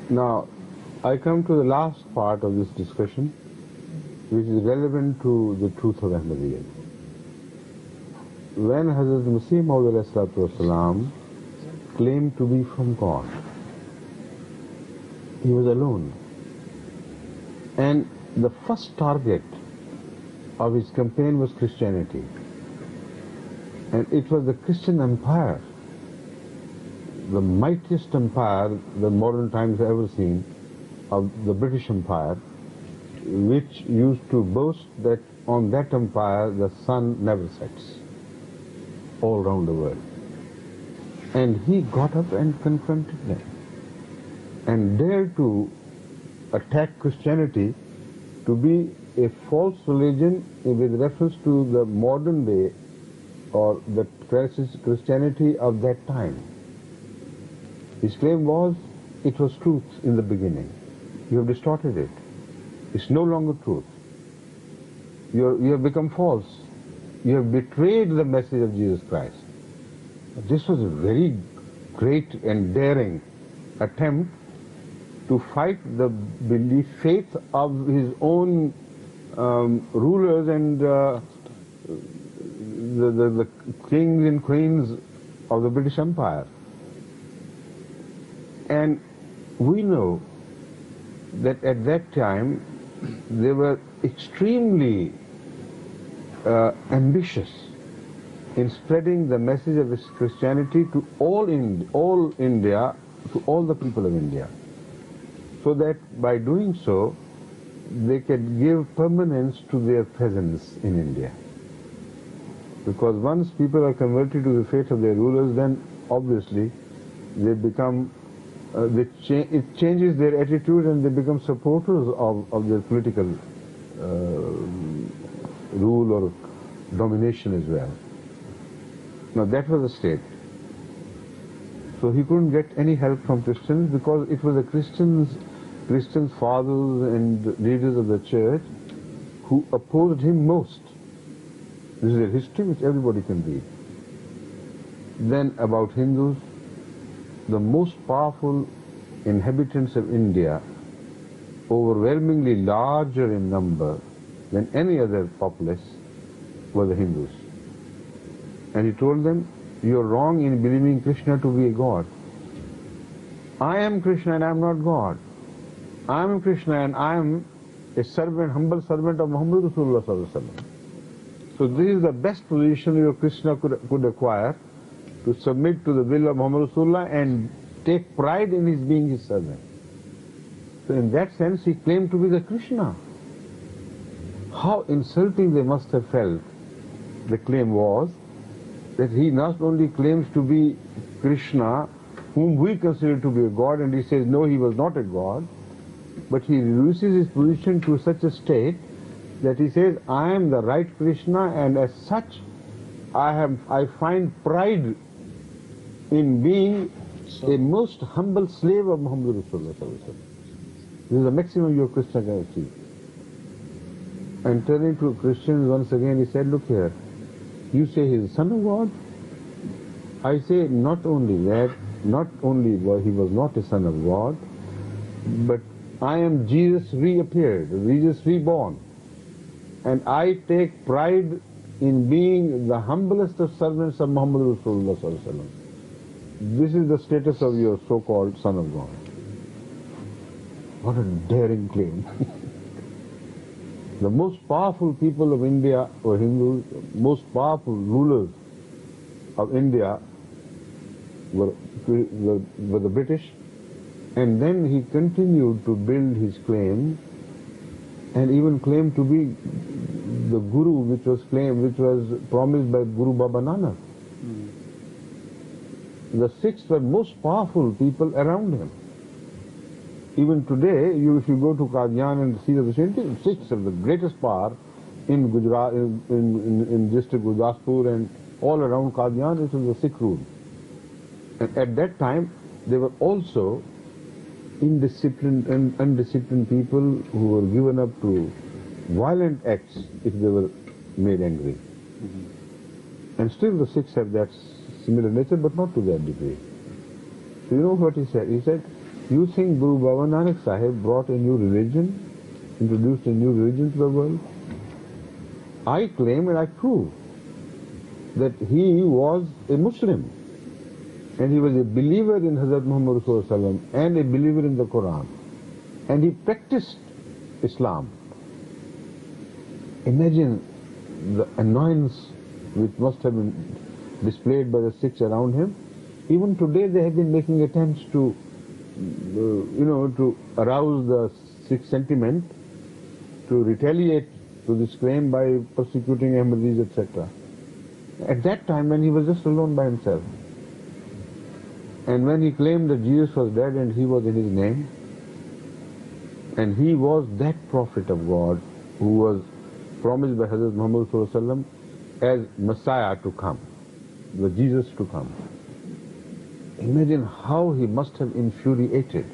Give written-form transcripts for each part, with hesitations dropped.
Now, I come to the last part of this discussion, which is relevant to the truth of Ahmadiyya. When Hazrat Masih Maud claimed to be from God, he was alone. And the first target of his campaign was Christianity. And it was the Christian empire, the mightiest empire the modern times have ever seen, of the British Empire, which used to boast that on that empire the sun never sets all around the world. And he got up and confronted them and dared to attack Christianity to be a false religion with reference to the modern day or the Christianity of that time. His claim was, it was truth in the beginning. You have distorted it. It's no longer truth. You have become false. You have betrayed the message of Jesus Christ. This was a very great and daring attempt to fight the belief, faith of his own rulers and the kings and queens of the British Empire. And we know that at that time they were extremely ambitious in spreading the message of Christianity to all India, to all the people of India, so that by doing so they could give permanence to their presence in India. Because once people are converted to the faith of their rulers, then obviously they become, it changes their attitude and they become supporters of their political rule or domination as well. Now that was the state. So he couldn't get any help from Christians because it was the Christians fathers and leaders of the church who opposed him most. This is a history which everybody can read. Then about Hindus, the most powerful inhabitants of India, overwhelmingly larger in number than any other populace, were the Hindus. And he told them, you are wrong in believing Krishna to be a god. I am Krishna and I am not God. I am Krishna and I am a servant, humble servant of Muhammad Rasulullah Sallallahu Alaihi Wasallam. So this is the best position your Krishna could acquire, to submit to the will of Muhammad Rasulullah and take pride in his being his servant. So in that sense he claimed to be the Krishna. How insulting they must have felt. The claim was that he not only claims to be Krishna, whom we consider to be a god, and he says no, he was not a god, but he reduces his position to such a state that he says, I am the right Krishna, and as such I find pride in being a most humble slave of Muhammad Rasulullah. This is the maximum your Krishna can achieve. And turning to Christians once again, he said, look here, you say he is the son of God. I say not only that, not only he was not a son of God, but I am Jesus reappeared, Jesus reborn. And I take pride in being the humblest of servants of Muhammad Rasulullah. This is the status of your so-called son of God. What a daring claim. The most powerful people of India were Hindus, most powerful rulers of India were the British, and then he continued to build his claim and even claimed to be the Guru which was promised by Guru Baba Nanak. The Sikhs were most powerful people around him. Even today, if you go to Qadian and see the vicinity, Sikhs are the greatest power in Gujarat, in district Gurdaspur and all around Qadian. It was the Sikh rule. And at that time, they were also indisciplined and undisciplined people who were given up to violent acts if they were made angry. And still the Sikhs have that similar nature, but not to that degree. So you know what he said? He said, You think Guru Baba Nanak Sahib brought a new religion, introduced a new religion to the world? I claim and I prove that he was a Muslim and he was a believer in Hazrat Muhammad Rasulullah and a believer in the Quran, and he practiced Islam. Imagine the annoyance which must have been displayed by the Sikhs around him. Even today they have been making attempts to to arouse the Sikh sentiment, to retaliate to this claim by persecuting Ahmadis, etc. At that time when he was just alone by himself, and when he claimed that Jesus was dead and he was in his name, and he was that prophet of God who was promised by Hazrat Muhammad ﷺ as Messiah to come, the Jesus to come. Imagine how he must have infuriated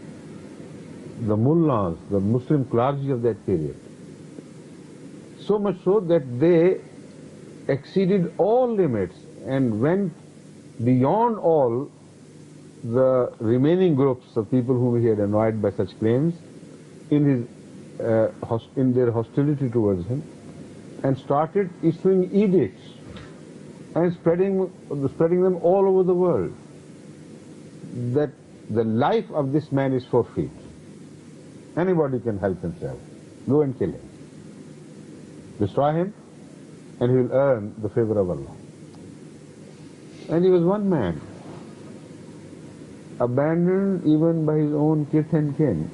the mullahs, the Muslim clergy of that period. So much so that they exceeded all limits and went beyond all the remaining groups of people whom he had annoyed by such claims in their hostility towards him, and started issuing edicts and spreading them all over the world, that the life of this man is forfeit. Anybody can help himself. Go and kill him. Destroy him, and he will earn the favor of Allah. And he was one man, abandoned even by his own kith and kin.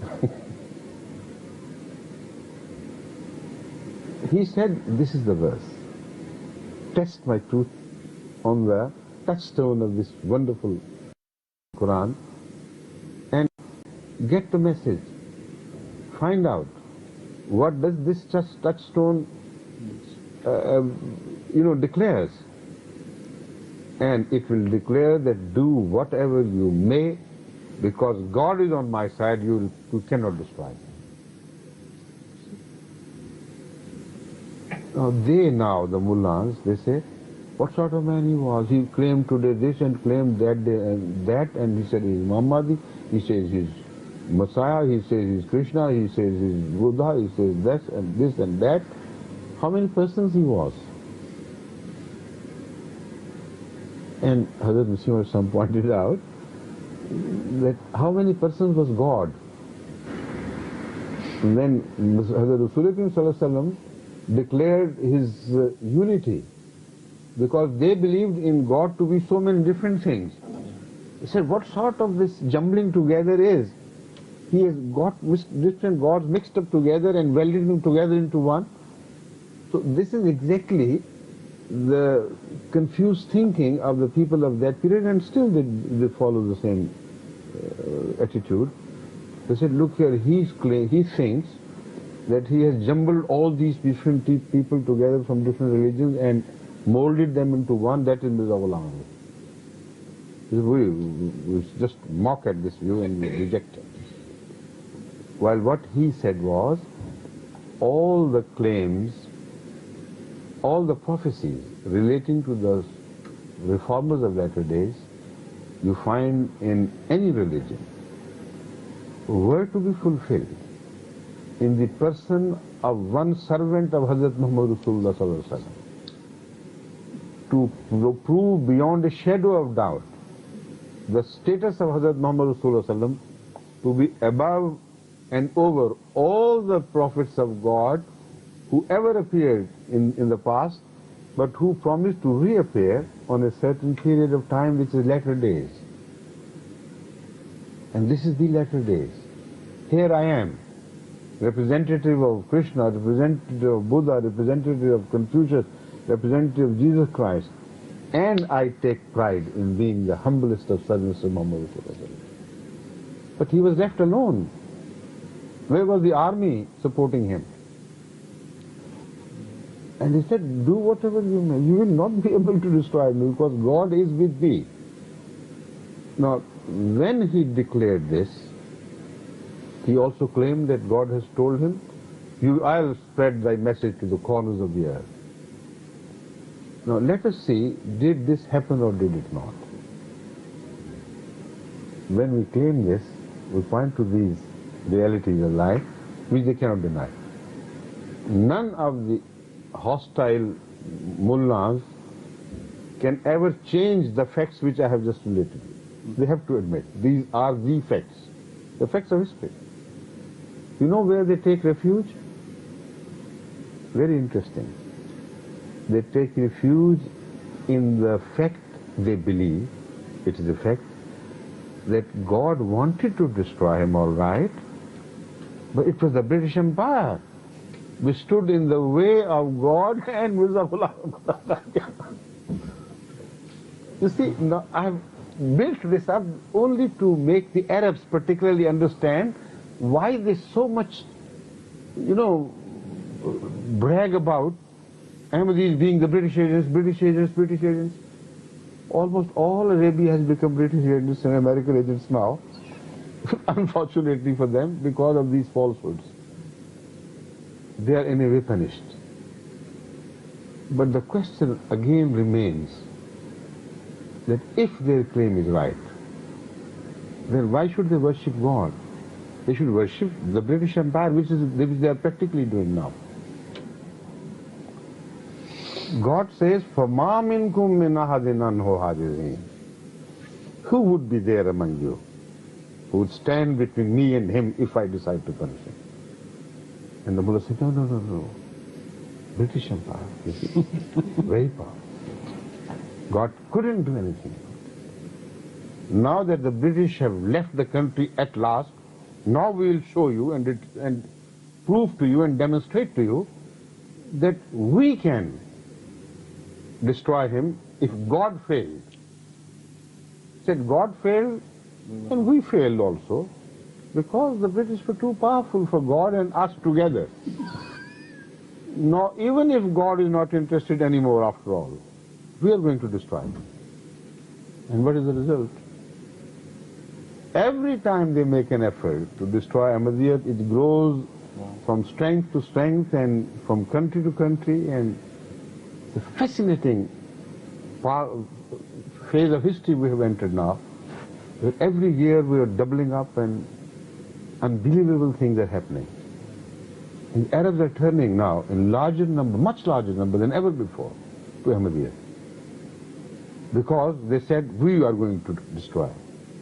He said, this is the verse. Test my truth on the touchstone of this wonderful Quran and get the message. Find out what does this touchstone declares. And it will declare that do whatever you may, because God is on my side, you cannot destroy me. Now the mullahs, they say, what sort of man he was? He claimed today this and claimed that day and that, and he said he's Mahdi, he says he's Messiah, he says he's Krishna, he says he's Buddha, he says this and that. How many persons he was? And Hazrat Muslim pointed out that how many persons was God? And then Hazrat Rasulullah declared his unity, because they believed in God to be so many different things. He said, what sort of this jumbling together is? He has got different gods mixed up together and welded them together into one. So this is exactly the confused thinking of the people of that period, and still they follow the same attitude. They said, look here, he thinks that he has jumbled all these different people together from different religions and molded them into one. That is Mirza Ghulam. We just mock at this view and we reject it. While what he said was, all the claims, all the prophecies relating to the reformers of latter days, you find in any religion, were to be fulfilled in the person of one servant of Hazrat Muhammad Rasulullah Sallallahu Alaihi Wasallam, to prove beyond a shadow of doubt the status of Hazrat Muhammad Rasulullah Sallallahu Alaihi Wasallam to be above and over all the prophets of God who ever appeared in the past, but who promised to reappear on a certain period of time, which is latter days. And this is the latter days. Here I am, representative of Krishna, representative of Buddha, representative of Confucius, representative of Jesus Christ, and I take pride in being the humblest of servants of Muhammad. But he was left alone. Where was the army supporting him? And he said, do whatever you may. You will not be able to destroy me, because God is with thee. Now, when he declared this, he also claimed that God has told him, I'll spread thy message to the corners of the earth. Now let us see, did this happen or did it not? When we claim this, will point to these realities of life which they cannot deny. None of the hostile mullahs can ever change the facts which I have just related. They have to admit these are the facts of history. You know where they take refuge? Very interesting. They take refuge in the fact they believe, it is a fact, that God wanted to destroy him, all right, but it was the British Empire which stood in the way of God and Muzaffar. You see, now I have built this up only to make the Arabs particularly understand why they so much, brag about Ahmadis being the British agents. Almost all Arabia has become British agents and American agents now, unfortunately for them, because of these falsehoods. They are in a way punished. But the question again remains that if their claim is right, then why should they worship God? They should worship the British Empire, which they are practically doing now. God says, فَمَا مِنْكُمْ مِنْ أَحَدٍ عَنْهُ حَاجِزِينَ. Who would be there among you who would stand between me and him if I decide to punish him? And the Mullah said, no. British Empire, you see, very powerful. God couldn't do anything. Now that the British have left the country at last, now we will show you and prove to you and demonstrate to you that we can destroy him if God failed. Said God failed and we failed also, because the British were too powerful for God and us together. Now even if God is not interested anymore after all, we are going to destroy him. And what is the result? Every time they make an effort to destroy Ahmadiyya, it grows from strength to strength and from country to country, and it's a fascinating phase of history we have entered now. Every year we are doubling up and unbelievable things are happening. And Arabs are turning now in larger number, much larger number than ever before, to Ahmadiyya. Because they said, we are going to destroy.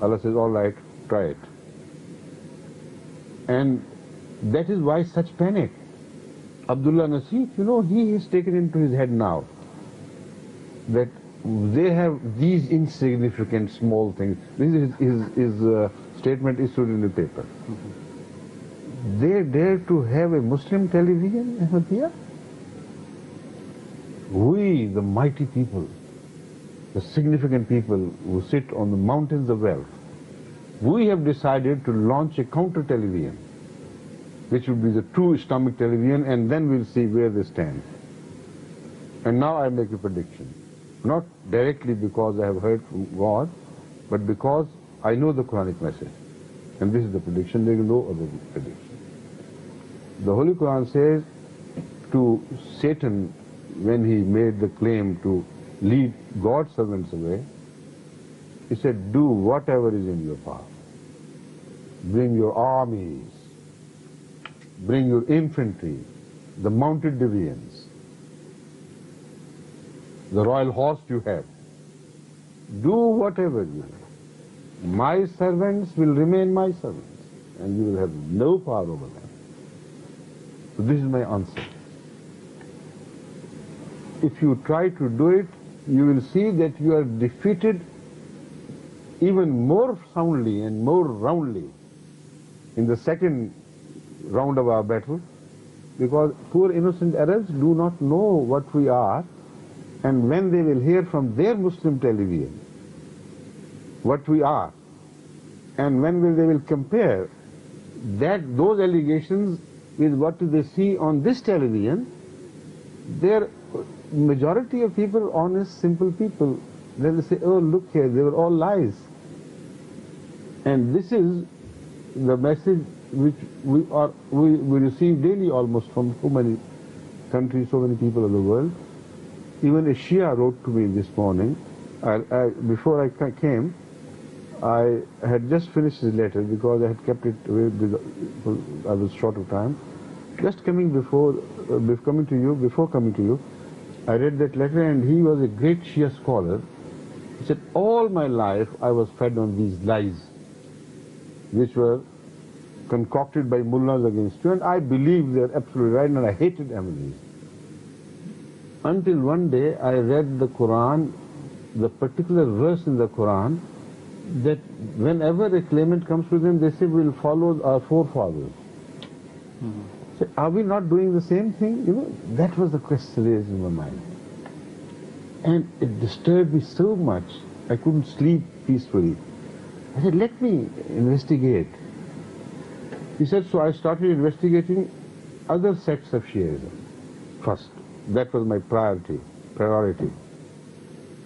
Allah says, all right, try it. And that is why such panic. Abdullah Nasif, he has taken into his head now that they have these insignificant small things. This is his statement issued in the paper. They dare to have a Muslim television, Ahmadiyya? We, the mighty people, the significant people who sit on the mountains of wealth, we have decided to launch a counter television, which would be the true Islamic television, and then we'll see where they stand. And now I make a prediction, not directly because I have heard from God, but because I know the Quranic message. And this is the prediction, there is no other prediction. The Holy Quran says to Satan, when he made the claim to lead God's servants away, he said, do whatever is in your power. Bring your armies, bring your infantry, the mounted divisions, the royal horse you have. Do whatever you have. My servants will remain my servants, and you will have no power over them. So this is my answer. If you try to do it, you will see that you are defeated even more soundly and more roundly in the second round of our battle, because poor innocent Arabs do not know what we are, and when they will hear from their Muslim television what we are, and when they will compare those allegations with what they see on this television, their majority of people, honest, simple people, they will say, oh, look here, they were all lies. And this is the message which we receive daily almost from so many countries, so many people of the world. Even a Shia wrote to me this morning, before I came, I had just finished his letter because I had kept it away because I was short of time. Just before coming to you, I read that letter, and he was a great Shia scholar. He said, all my life I was fed on these lies, which were concocted by mullahs against you, and I believed they are absolutely right, and I hated Ahmadis. Until one day I read the Quran, the particular verse in the Quran, that whenever a claimant comes to them, they say, we'll follow our forefathers. So are we not doing the same thing? You know, that was the question raised in my mind. And it disturbed me so much, I couldn't sleep peacefully. I said, let me investigate. He said, so I started investigating other sects of Shiaism first. That was my priority,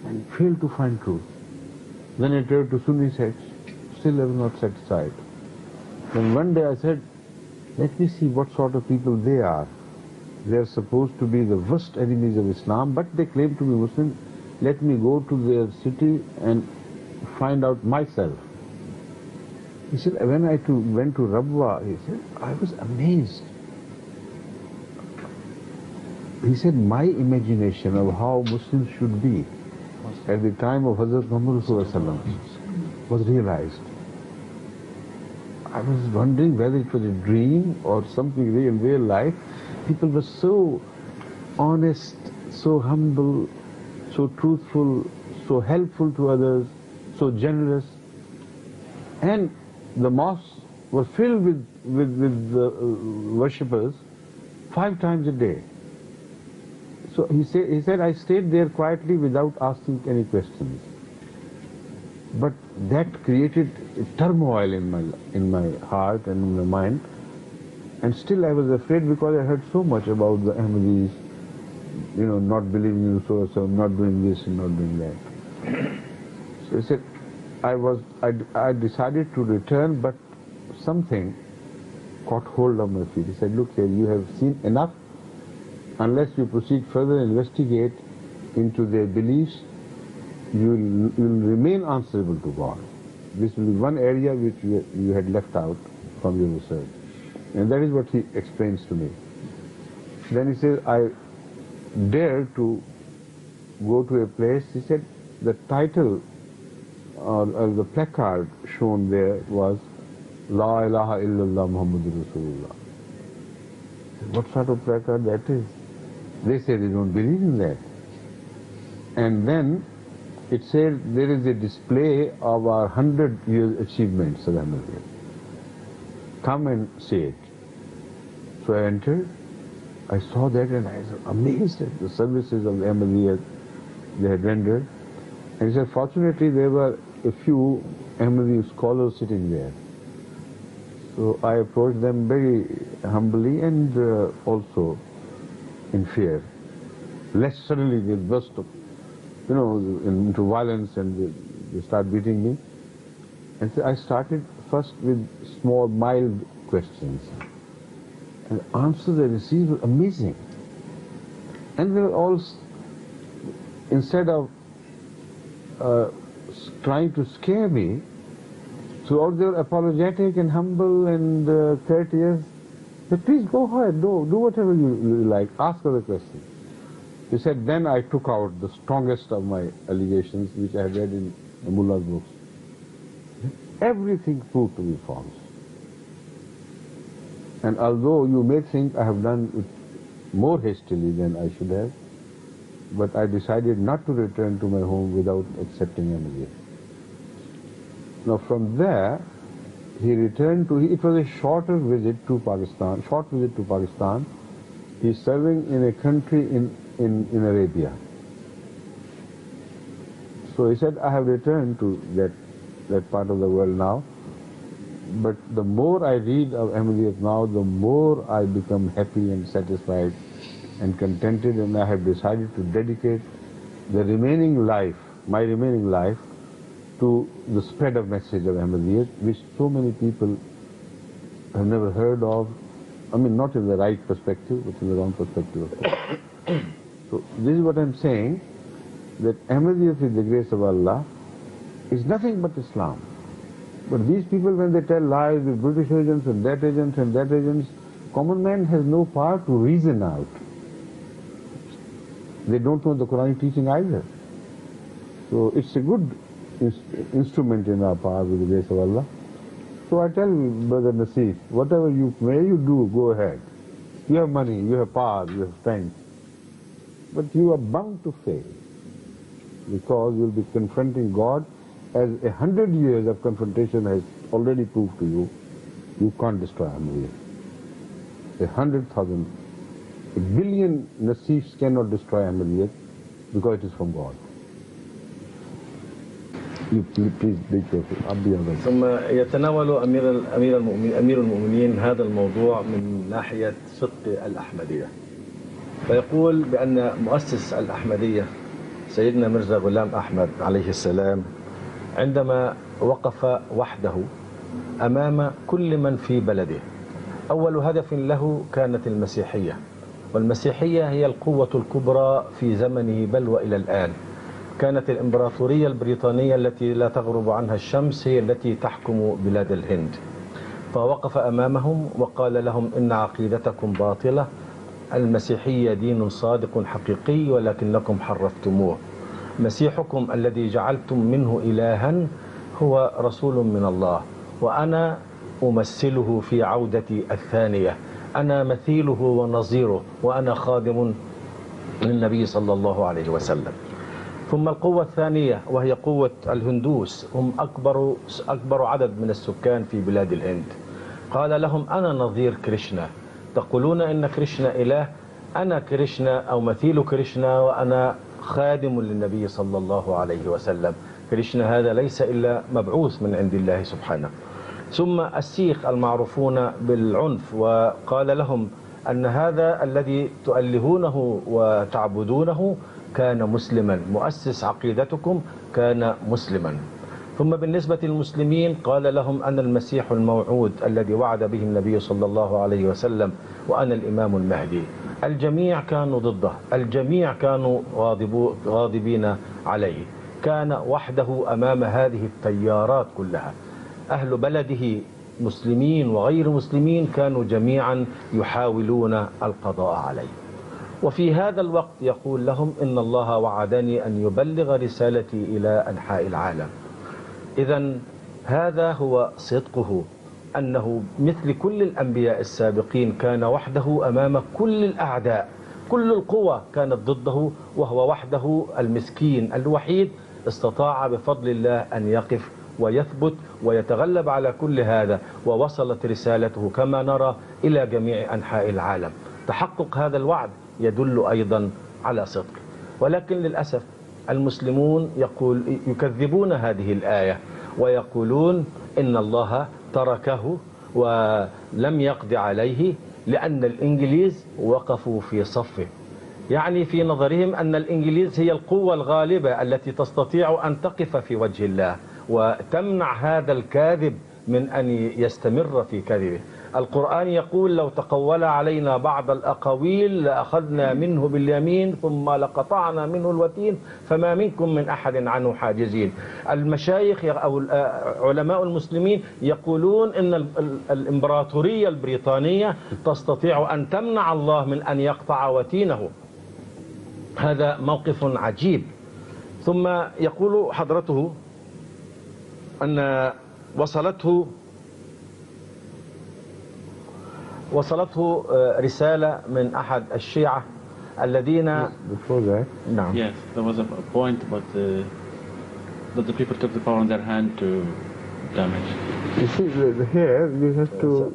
and failed to find truth. Then I turned to Sunni sects, still I was not satisfied. Then one day I said, let me see what sort of people they are. They are supposed to be the worst enemies of Islam, but they claim to be Muslim. Let me go to their city and find out myself. He said, when I went to Rubwa, he said, I was amazed. He said, my imagination of how Muslims should be at the time of Hazrat Muhammad was realized. I was wondering whether it was a dream or something in real life. People were so honest, so humble, so truthful, so helpful to others, so generous. And the mosques were filled with worshippers 5 times a day. So he said, I stayed there quietly without asking any questions. But that created a turmoil in my heart and in my mind. And still I was afraid because I heard so much about the Ahmadis, you know, not believing in so not doing this and not doing that. So he said, I decided to return, but something caught hold of my feet. He said, look here, you have seen enough. Unless you proceed further and investigate into their beliefs, you will remain answerable to God. This will be one area which you had left out from your research. And that is what he explains to me. Then he says, I dared to go to a place. He said the title or the placard shown there was La ilaha illallah Muhammadur Rasulullah. What sort of placard that is? They say they don't believe in that. And then it said there is a display of our 100 years achievements of Ahmadiyya. Come and see it. So I entered, I saw that, and I was amazed at the services of the Ahmadiyya they had rendered. And he said, fortunately there were a few Ahmadiyya scholars sitting there. So I approached them very humbly and also in fear, lest suddenly they burst up, you know, into violence and they start beating me. And so I started first with small, mild questions. And the answers I received were amazing. And they were all, instead of trying to scare me, so they were apologetic and humble and courteous. But please go ahead, do whatever you like, ask other questions. He said, then I took out the strongest of my allegations, which I had read in the mullah's books. Everything proved to be false. And although you may think I have done it more hastily than I should have, but I decided not to return to my home without accepting Ahmadiyya. Now from there, he returned to, it was a short visit to Pakistan. He's serving in a country in Arabia. So he said, I have returned to that part of the world now, but the more I read of Ahmadiyya now, the more I become happy and satisfied and contented, and I have decided to dedicate the remaining life, my remaining life, to the spread of message of Ahmadiyya, which so many people have never heard of. I mean, not in the right perspective, but in the wrong perspective, of course. So this is what I'm saying, that Ahmadiyya, with the grace of Allah, is nothing but Islam. But these people, when they tell lies with British agents and that agents and that agents, common man has no power to reason out. They don't know the Quranic teaching either. So it's a good instrument in our power with the grace of Allah. So I tell Brother Nasif, whatever where you do, go ahead. You have money, you have power, you have strength. But you are bound to fail, because you'll be confronting God, as 100 years of confrontation has already proved to you. You can't destroy Ahmadiyya. 100,000, a billion Nasifs cannot destroy Ahmadiyya, because it is from God. You please be careful. ثم يتناول أمير المؤمنين هذا الموضوع من ناحية صدق الأحمدية، فيقول بأن مؤسس الأحمدية سيدنا مرزا غلام أحمد عليه السلام عندما وقف وحده أمام كل من في بلده، أول هدف له كانت المسيحية، والمسيحية هي القوة الكبرى في زمنه بل وإلى الآن. كانت الإمبراطورية البرطانية التي لا تغرب عنها الشمس هي التي تحكم بلاد الهند، فوقف أمامهم وقال لهم إن عقيدتكم باطلة، المسيحية دين صادق حقيقي ولكنكم حرفتموه، مسيحكم الذي جعلتم منه إلها هو رسول من الله، وأنا أمثله في عودتي الثانية، أنا مثيله ونظيره، وأنا خادم للنبي صلى الله عليه وسلم. ثم القوة الثانية وهي قوة الهندوس، هم أكبر عدد من السكان في بلاد الهند. قال لهم أنا نظير كرشنا، تقولون إن كرشنا إله، أنا كرشنا أو مثيل كرشنا، وأنا خادم للنبي صلى الله عليه وسلم. كرشنا هذا ليس إلا مبعوث من عند الله سبحانه. ثم السيخ المعروفون بالعنف، وقال لهم أن هذا الذي تؤلهونه وتعبدونه كان مسلما، مؤسس عقيدتكم كان مسلما. ثم بالنسبة للمسلمين قال لهم أنا المسيح الموعود الذي وعد به النبي صلى الله عليه وسلم، وأنا الإمام المهدي. الجميع كانوا ضده، الجميع كانوا غاضبين عليه، كان وحده أمام هذه التيارات كلها. أهل بلده مسلمين وغير مسلمين كانوا جميعا يحاولون القضاء عليه. وفي هذا الوقت يقول لهم إن الله وعدني أن يبلغ رسالتي إلى أنحاء العالم. إذن هذا هو صدقه، أنه مثل كل الأنبياء السابقين كان وحده أمام كل الأعداء، كل القوى كانت ضده، وهو وحده المسكين الوحيد استطاع بفضل الله أن يقف ويثبت ويتغلب على كل هذا، ووصلت رسالته كما نرى إلى جميع أنحاء العالم. تحقق هذا الوعد يدل أيضا على صدق، ولكن للأسف المسلمون يكذبون هذه الآية ويقولون إن الله تركه ولم يقضي عليه لأن الإنجليز وقفوا في صفه. يعني في نظرهم أن الإنجليز هي القوة الغالبة التي تستطيع أن تقف في وجه الله وتمنع هذا الكاذب من أن يستمر في كذبه. القرآن يقول لو تقول علينا بعض الأقاويل لأخذنا منه باليمين ثم لقطعنا منه الوتين فما منكم من أحد عنه حاجزين. المشايخ أو علماء المسلمين يقولون إن الإمبراطورية البريطانية تستطيع أن تمنع الله من أن يقطع وتينه. هذا موقف عجيب. ثم يقول حضرته أن وصلته رسالة من أحد الشيعة الذين نعم. Yes, there was a point, but that the people took the power in their hand to damage. You see, here you have to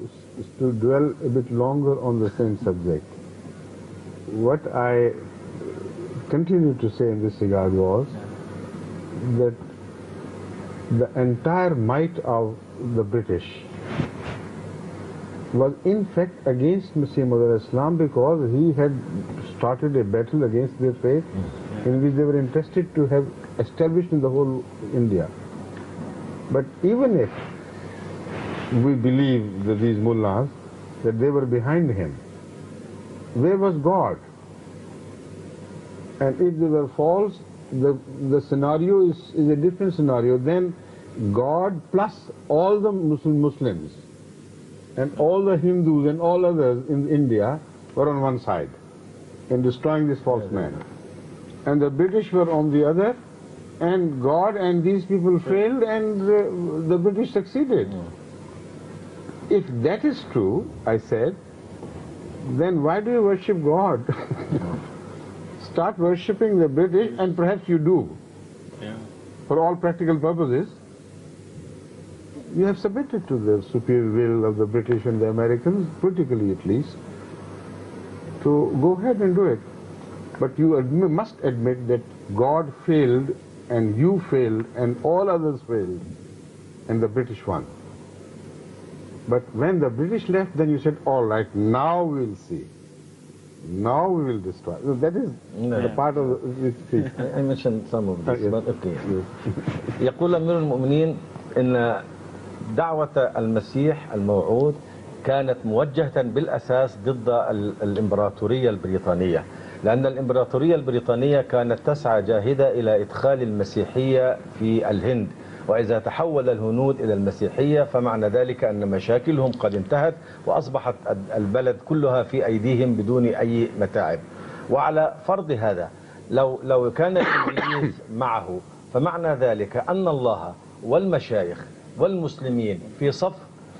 dwell a bit longer on the same subject. What I continued to say in this regard was that the entire might of the British was in fact against Muslim Islam, because he had started a battle against their faith in which they were interested to have established in the whole India. But even if we believe that these mullahs, that they were behind him, where was God? And if they were false, the scenario is a different scenario. Then God plus all the Muslims and all the Hindus and all others in India were on one side in destroying this false man. And the British were on the other, and God and these people failed, and the British succeeded. If that is true, I said, then why do you worship God? Start worshipping the British, and perhaps you do. For all practical purposes, you have submitted to the superior will of the British and the Americans, politically at least, to go ahead and do it. But you must admit that God failed, and you failed, and all others failed, and the British won. But when the British left, then you said, all right, now we'll see. Now we will destroy. So that is the part of this speech. I mentioned some of this, but okay. يقول أمير المؤمنين إن دعوة المسيح الموعود كانت موجهة بالأساس ضد الإمبراطورية البريطانية، لأن الإمبراطورية البريطانية كانت تسعى جاهدة إلى إدخال المسيحية في الهند، وإذا تحول الهنود إلى المسيحية فمعنى ذلك أن مشاكلهم قد انتهت وأصبحت البلد كلها في أيديهم بدون أي متاعب. وعلى فرض هذا لو كان الإنجليز معه فمعنى ذلك أن الله والمشايخ والمسلمين في صف،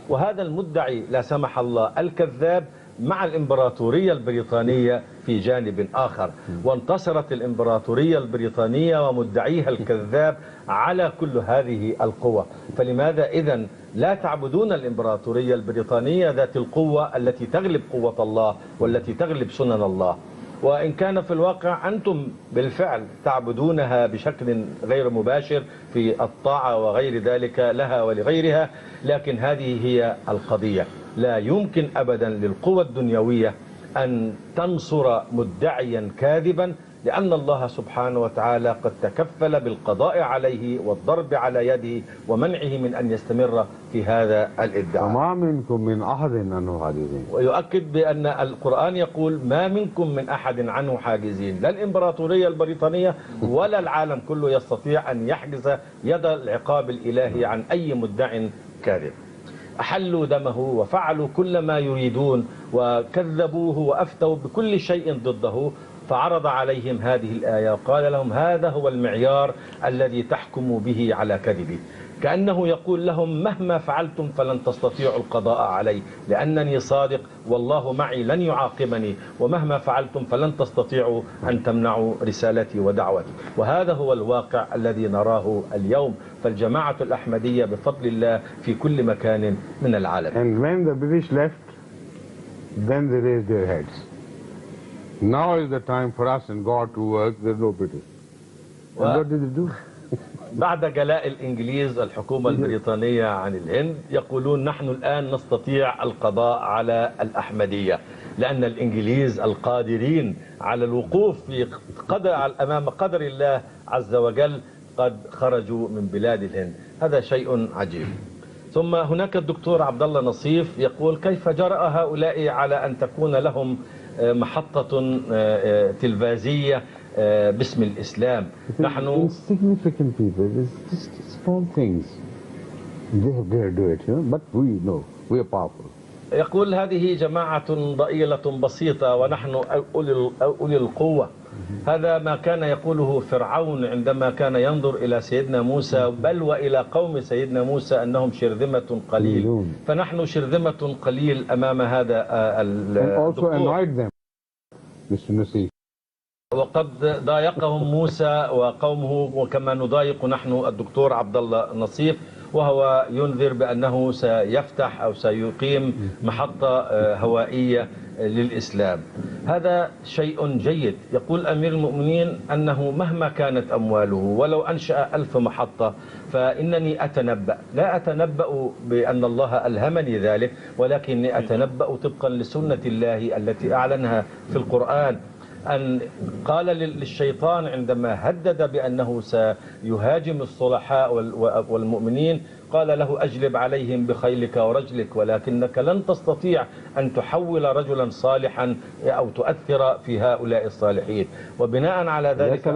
وهذا المدعي لا سمح الله الكذاب مع الإمبراطورية البريطانية في جانب آخر، وانتصرت الإمبراطورية البريطانية ومدعيها الكذاب على كل هذه القوى. فلماذا إذن لا تعبدون الإمبراطورية البريطانية ذات القوة التي تغلب قوة الله والتي تغلب سنن الله؟ وإن كان في الواقع أنتم بالفعل تعبدونها بشكل غير مباشر في الطاعة وغير ذلك لها ولغيرها، لكن هذه هي القضية. لا يمكن أبدا للقوى الدنيوية أن تنصر مدعيا كاذبا، لأن الله سبحانه وتعالى قد تكفل بالقضاء عليه والضرب على يده ومنعه من أن يستمر في هذا الادعاء. وما منكم من أحد عنه حاجزين. ويؤكد بأن القرآن يقول ما منكم من أحد عنه حاجزين، لا الإمبراطورية البريطانية ولا العالم كله يستطيع أن يحجز يد العقاب الإلهي عن أي مدع كاذب. أحلوا دمه وفعلوا كل ما يريدون وكذبوه وأفتوا بكل شيء ضده، فعرض عليهم هذه الآية وقال لهم هذا هو المعيار الذي تحكموا به على كذبي، كأنه يقول لهم مهما فعلتم فلن تستطيعوا القضاء علي، لأنني صادق والله معي لن يعاقبني، ومهما فعلتم فلن تستطيعوا أن تمنعوا رسالتي ودعوتي. وهذا هو الواقع الذي نراه اليوم، فالجماعة الأحمدية بفضل الله في كل مكان من العالم. And when the British left, then they raised their heads. Now is the time for us and God to work. There's no British. And what did they do? بعد جلاء الإنجليز الحكومة البريطانية عن الهند يقولون نحن الآن نستطيع القضاء على الأحمدية، لأن الإنجليز القادرين على الوقوف في أمام قدر الله عز وجل قد خرجوا من بلاد الهند. هذا شيء عجيب. ثم هناك الدكتور عبد الله نصيف يقول كيف جرأ هؤلاء على أن تكون لهم محطة تلفزية باسم الإسلام؟ نحن insignificant people, it's just small things. They have dared do it, but we know, we are powerful. يقول هذه جماعة ضئيلة بسيطة ونحن أولي القوة. هذا ما كان يقوله فرعون عندما كان ينظر إلى سيدنا موسى بل وإلى قوم سيدنا موسى أنهم شرذمة قليل، فنحن شرذمة قليل أمام هذا الدكتور. وقد ضايقهم موسى وقومه وكما نضايق نحن الدكتور عبد الله نصيف، وهو ينذر بأنه سيفتح أو سيقيم محطة هوائية للإسلام. هذا شيء جيد. يقول أمير المؤمنين أنه مهما كانت أمواله ولو أنشأ 1000 محطة فإنني أتنبأ، لا أتنبأ بأن الله ألهمني ذلك، ولكني أتنبأ طبقا لسنة الله التي أعلنها في القرآن، أن قال للشيطان عندما هدد بأنه سيهاجم الصلحاء والمؤمنين قال له أجلب عليهم بخيلك ورجلك، ولكنك لن تستطيع أن تحول رجلا صالحا أو تؤثر في هؤلاء الصالحين. وبناء على ذلك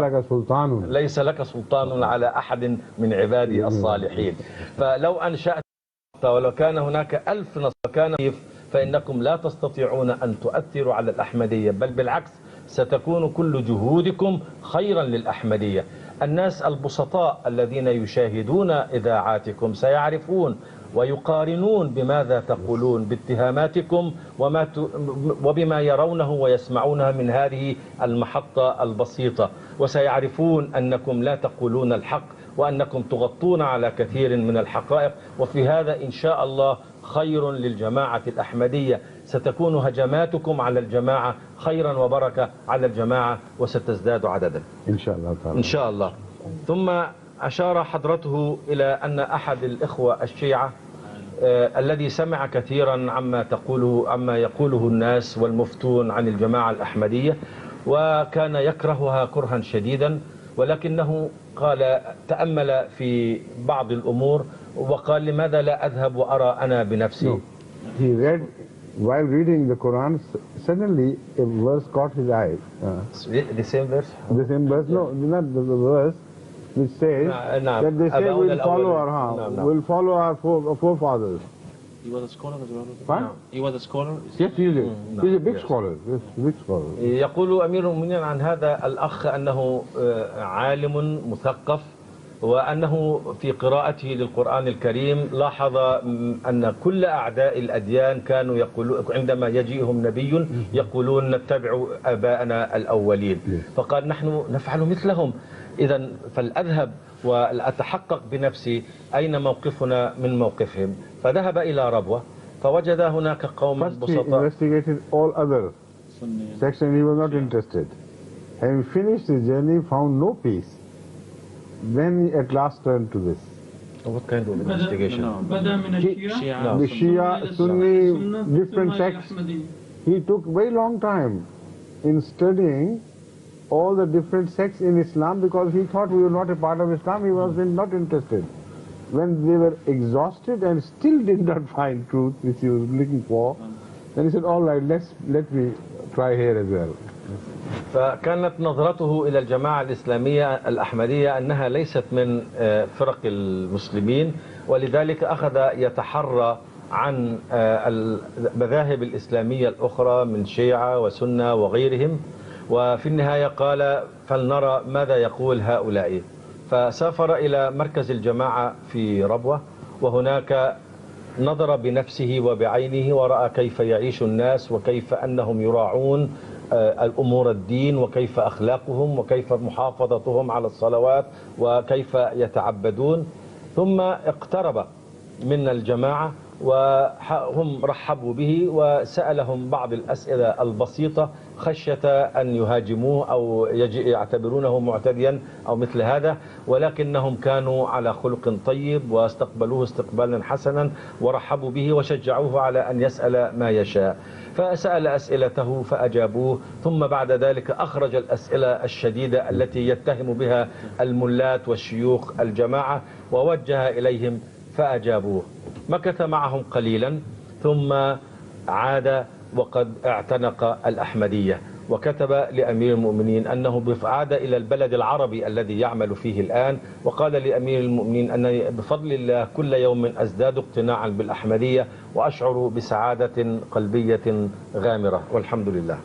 ليس لك سلطان على أحد من عبادي الصالحين. فلو أنشأت ولو كان هناك 1000 نصر فإنكم لا تستطيعون أن تؤثروا على الأحمدية، بل بالعكس ستكون كل جهودكم خيرا للأحمدية. الناس البسطاء الذين يشاهدون إذاعاتكم سيعرفون ويقارنون بماذا تقولون باتهاماتكم وبما يرونه ويسمعونه من هذه المحطة البسيطة، وسيعرفون أنكم لا تقولون الحق وأنكم تغطون على كثير من الحقائق. وفي هذا إن شاء الله خير للجماعة الأحمدية، ستكون هجماتكم على الجماعة خيرا وبركة على الجماعة وستزداد عددا إن شاء الله تعالى. إن شاء الله. ثم أشار حضرته إلى أن أحد الإخوة الشيعة الذي سمع كثيرا عما يقوله الناس والمفتون عن الجماعة الأحمدية، وكان يكرهها كرها شديدا، ولكنه قال تأمل في بعض الأمور وقال لماذا لا أذهب وأرى أنا بنفسي. No. He read, while reading the Quran, suddenly a verse caught his eye. The same verse? The same verse? No, not the verse which says that they say we'll follow our forefathers. He was a scholar as well. What? No. He was a scholar. Yes, he is. He's a big scholar. Yes, big scholar. يقول أمير المؤمنين عن هذا الأخ أنه عالم مثقف، وأنه في قراءته للقرآن الكريم لاحظ أن كل أعداء الأديان كانوا يقولون عندما يجيئهم نبي يقولون نتبع آباءنا الأولين، فقال نحن نفعل مثلهم، إذا فلأذهب وأتحقق بنفسي أين موقفنا من موقفهم. فذهب إلى ربوة فوجد هناك قوما بسطاء. He investigated all other sects and he was not interested. Having finished his journey, found no peace. Then he at last turned to this. What kind of investigation? The Shia, Sunni, different sects. He took very long time in studying all the different sects in Islam because he thought we were not a part of Islam. He was not interested. When they were exhausted and still did not find truth which he was looking for, then he said, all right, let me try here as well. فكانت نظرته إلى الجماعة الإسلامية الأحمدية أنها ليست من فرق المسلمين، ولذلك أخذ يتحرى عن المذاهب الإسلامية الأخرى من شيعة وسنة وغيرهم، وفي النهاية قال فلنرى ماذا يقول هؤلاء. فسافر إلى مركز الجماعة في ربوة، وهناك نظر بنفسه وبعينه ورأى كيف يعيش الناس وكيف أنهم يراعون الأمور الدين وكيف أخلاقهم وكيف محافظتهم على الصلوات وكيف يتعبدون. ثم اقترب من الجماعة وهم رحبوا به وسألهم بعض الأسئلة البسيطة خشية أن يهاجموه أو يعتبرونه معتديا أو مثل هذا، ولكنهم كانوا على خلق طيب واستقبلوه استقبالا حسنا ورحبوا به وشجعوه على أن يسأل ما يشاء. فسأل أسئلته فأجابوه، ثم بعد ذلك أخرج الأسئلة الشديدة التي يتهم بها الملات والشيوخ الجماعة ووجه إليهم فأجابوه. مكث معهم قليلا ثم عاد وقد اعتنق الأحمدية، وكتب لأمير المؤمنين أنه عاد إلى البلد العربي الذي يعمل فيه الآن، وقال لأمير المؤمنين أن بفضل الله كل يوم أزداد اقتناعا بالأحمدية وأشعر بسعادة قلبية غامرة والحمد لله.